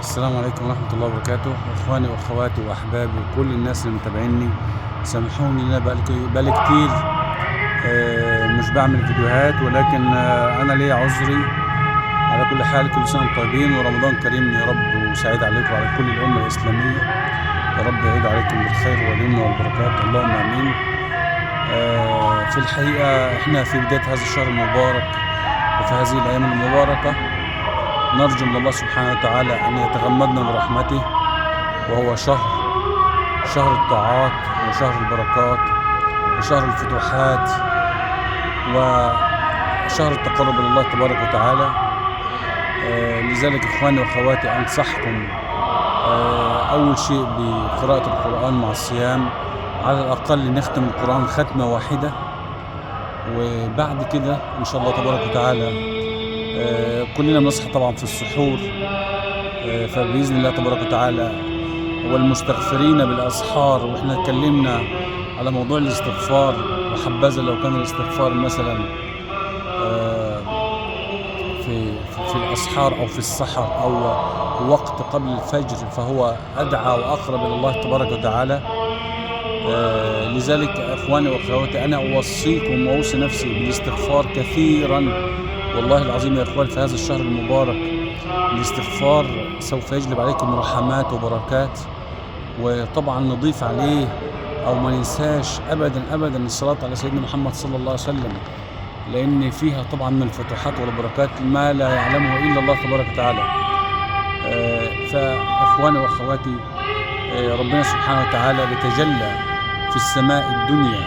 السلام عليكم ورحمة الله وبركاته، إخواني وأخواتي وأحبابي وكل الناس اللي متابعيني. سامحوني إن أنا بقالي كتير مش بعمل فيديوهات، ولكن أنا ليا عذري. على كل حال، كل سنة وانتم طيبين ورمضان كريم يا رب وسعيد عليكم وعلى كل الأمة الإسلامية. يا رب يعيد عليكم بالخير واليمن والبركات، اللهم آمين. في الحقيقة إحنا في بداية هذا الشهر المبارك وفي هذه الأيام المباركة نرجو من الله سبحانه وتعالى أن يتغمدنا برحمته، وهو شهر الطاعات وشهر البركات وشهر الفتوحات وشهر التقرب إلى الله تبارك وتعالى. لذلك إخواني وأخواتي أنصحكم أول شيء بقراءة القرآن مع الصيام، على الأقل نختم القرآن ختمة واحدة، وبعد كده إن شاء الله تبارك وتعالى كلنا بنصحى طبعا في السحور، فبإذن الله تبارك وتعالى والمستغفرين بالأسحار. وإحنا اتكلمنا على موضوع الاستغفار، وحبذا لو كان الاستغفار مثلا في الأسحار أو في السحر أو وقت قبل الفجر، فهو أدعى وأقرب إلى الله تبارك وتعالى. لذلك إخواني وأخواتي أنا أوصيكم وأوصي نفسي بالاستغفار كثيرا، والله العظيم يا إخوان. في هذا الشهر المبارك الاستغفار سوف يجلب عليكم رحمات وبركات. وطبعا نضيف عليه أو ما ننساش أبدا الصلاة على سيدنا محمد صلى الله عليه وسلم، لأن فيها طبعا من الفتوحات والبركات ما لا يعلمه إلا الله تبارك وتعالى. فإخواني وأخواتي، ربنا سبحانه وتعالى بيتجلى في السماء الدنيا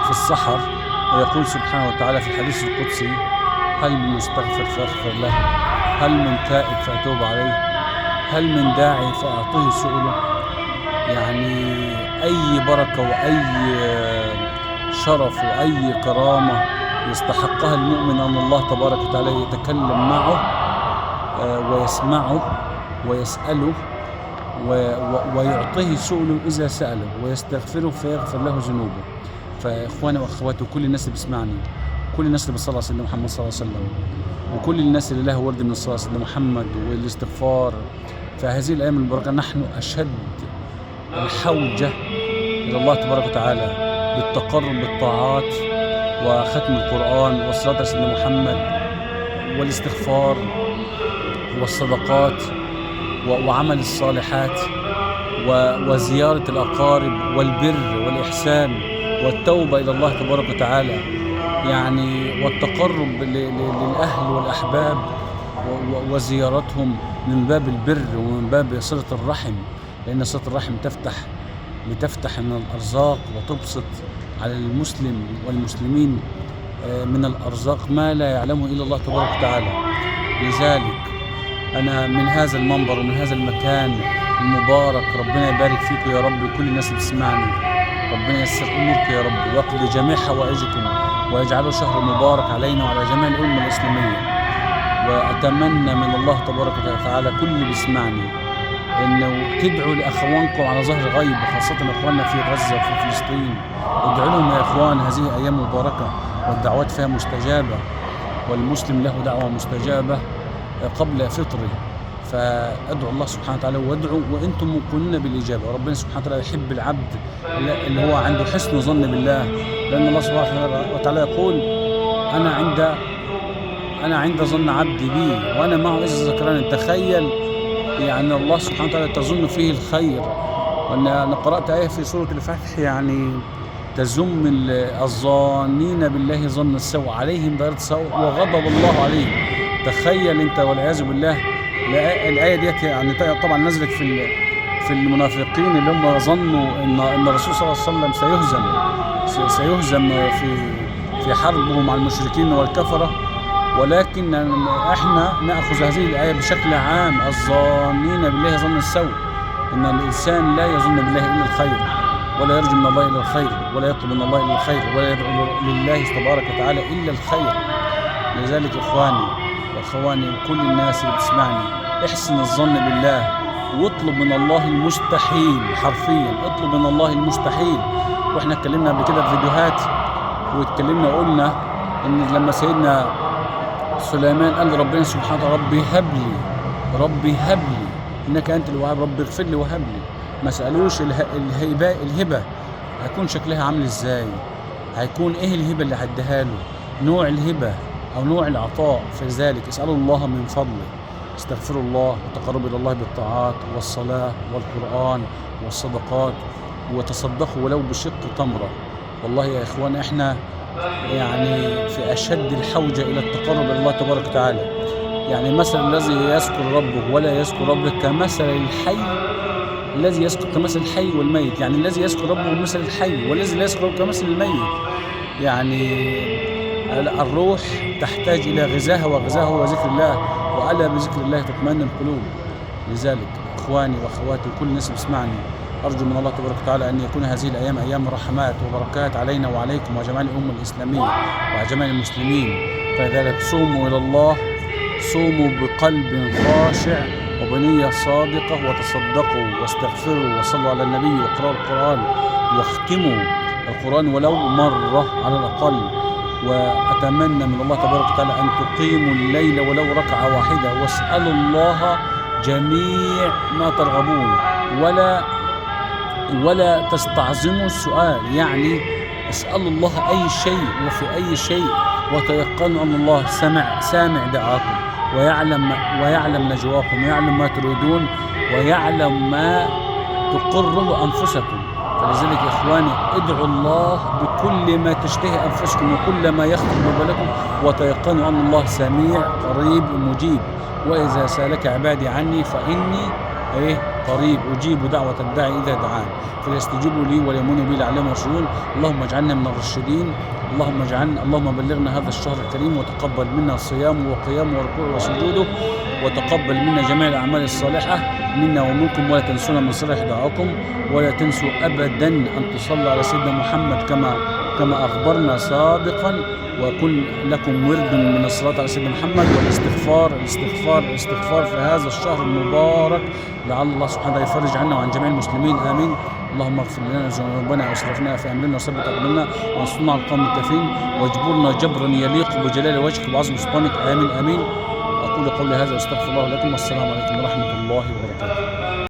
في السحر، ويقول سبحانه وتعالى في الحديث القدسي: هل من مستغفر فاغفر له، هل من تائب فأتوب عليه، هل من داعي فأعطيه سؤله. يعني أي بركة وأي شرف وأي كرامة يستحقها المؤمن أن الله تبارك وتعالى يتكلم معه ويسمعه ويسأله ويعطيه سؤله إذا سأله، ويستغفره فيغفر له ذنوبه. فإخواني وأخواتي وكل الناس اللي بيسمعني، كل الناس اللي بتصلي على سيدنا محمد صلى الله عليه وسلم، وكل الناس اللي لها ورد من الصلاة على سيدنا محمد والاستغفار، فهذه الأيام المباركة نحن أشد الحوجة إلى الله تبارك وتعالى بالتقرب بالطاعات وختم القرآن والصلاة على سيدنا محمد والاستغفار والصدقات وعمل الصالحات وزيارة الأقارب والبر والإحسان والتوبة إلى الله تبارك وتعالى، يعني والتقرب للأهل والأحباب وزيارتهم من باب البر ومن باب صلة الرحم، لأن صلة الرحم بتفتح من الأرزاق وتبسط على المسلم والمسلمين من الأرزاق ما لا يعلمه إلا الله تبارك وتعالى. لذلك أنا من هذا المنبر ومن هذا المكان المبارك، ربنا يبارك فيكم يا رب كل الناس اللي بتسمعني، ربنا ييسر أموركم يا رب ويقضي جميع حوائجكم ويجعله شهر مبارك علينا وعلى جميع الأمة الإسلامية. وأتمنى من الله تبارك وتعالى كل اللي بيسمعني إنه تدعوا لأخوانكم على ظهر غيب، خاصة إخواننا في غزة وفي فلسطين. ادعوا لهم يا إخوان، هذه أيام مباركة والدعوات فيها مستجابة، والمسلم له دعوة مستجابة قبل فطره. فأدعو الله سبحانه وتعالى وادعوا وأنتم موقنون بالإجابة. ربنا سبحانه وتعالى يحب العبد اللي هو عنده حسن ظن بالله، لأن الله سبحانه وتعالى يقول: أنا عند ظن عبدي بي وأنا معه إذا ذكرني. تخيل يعني الله سبحانه وتعالى تظن فيه الخير. وأنا قرأت آية في سورة الفتح يعني تزم الظانين بالله ظن السوء عليهم دائرة السوء وغضب الله عليهم. تخيل أنت والعياذ بالله. الآية ديت يعني طبعا نزلت في المنافقين اللي هم ظنوا ان الرسول صلى الله عليه وسلم سيهزم في حربه مع المشركين والكفرة. ولكن احنا نأخذ هذه الآية بشكل عام: الظانين بالله ظن السوء، ان الانسان لا يظن بالله الا الخير، ولا يرجو من الله الا الخير، ولا يطلب من الله الا الخير، ولا يدعو لله تبارك وتعالى الا الخير. لذلك اخواني واخواني وكل الناس اللي بتسمعني، احسن الظن بالله واطلب من الله المستحيل. حرفيا اطلب من الله المستحيل. واحنا اتكلمنا قبل كده في فيديوهات واتكلمنا وقلنا ان لما سيدنا سليمان قال لربنا سبحانه وتعالى: ربي هب لي ربي هب لي انك انت الوهاب، ربي اغفر لي وهب لي. ما سالوش الهبه هيكون شكلها عامل ازاي، هيكون ايه الهبه اللي هديها له، نوع الهبه او نوع العطاء. فلذلك اسالوا الله من فضله، استغفروا الله وتقربوا الى الله بالطاعات والصلاه والقران والصدقات، وتصدقوا ولو بشق تمره. والله يا اخوان احنا يعني في اشد الحوجه الى التقرب الى الله تبارك وتعالى. يعني مثل الذي يذكر ربه ولا يذكر ربه كمثل الحي الذي يذكر كمثل الحي والميت. يعني الذي يذكر ربه مثل الحي، والذي لا يذكر ربه كمثل الميت. يعني الروح تحتاج الى غذاها، وغذاها هو ذكر الله، والا بذكر الله تطمئن القلوب. لذلك اخواني واخواتي وكل الناس بتسمعني، ارجو من الله تبارك وتعالى ان يكون هذه الايام ايام رحمات وبركات علينا وعليكم وجميع الامه الاسلاميه وجميع المسلمين. فلذلك صوموا الى الله، صوموا بقلب خاشع وبنية صادقة، وتصدقوا واستغفروا وصلوا على النبي واقرأوا القرآن واختموا القرآن ولو مرة على الأقل. وأتمنى من الله تبارك وتعالى أن تقيموا الليل ولو ركعة واحدة، واسألوا الله جميع ما ترغبون، ولا تستعظموا السؤال. يعني اسألوا الله أي شيء وفي أي شيء، وتيقنوا أن الله سامع دعاكم، ويعلم نجواكم، ويعلم ما تريدون، ويعلم ما تقره أنفسكم. فلذلك يا إخواني ادعوا الله بكل ما تشتهي أنفسكم وكل ما يخطر ببالكم، وتيقنوا أن الله سميع قريب مجيب. وإذا سألك عبادي عني فإني قريب أجيب دعوة الداعي إذا دعان، فليستجيبوا لي وليؤمنوا بي لعلهم يرشدون. اللهم اجعلنا من الراشدين، اللهم بلغنا هذا الشهر الكريم، وتقبل منا صيامه وقيامه وركوعه وسجوده، وتقبل منا جميع الأعمال الصالحة منا ومنكم، ولا تنسونا من صالح دعاكم، ولا تنسوا أبدا أن تصلوا على سيدنا محمد كما أخبرنا سابقا، ويكون لكم ورد من الصلاة على سيدنا محمد والاستغفار في هذا الشهر المبارك، لعل الله سبحانه وتعالى يفرج عنا وعن جميع المسلمين. آمين. اللهم اغفر لنا ذنوبنا واسرافنا في امرنا وثبت اقدامنا وانصرنا على القوم الكافرين، واجبرنا جبرا يليق بجلال وجهك وعظم سلطانك. آمين آمين. أقول قولي هذا واستغفر الله لكم، والسلام عليكم ورحمة الله وبركاته.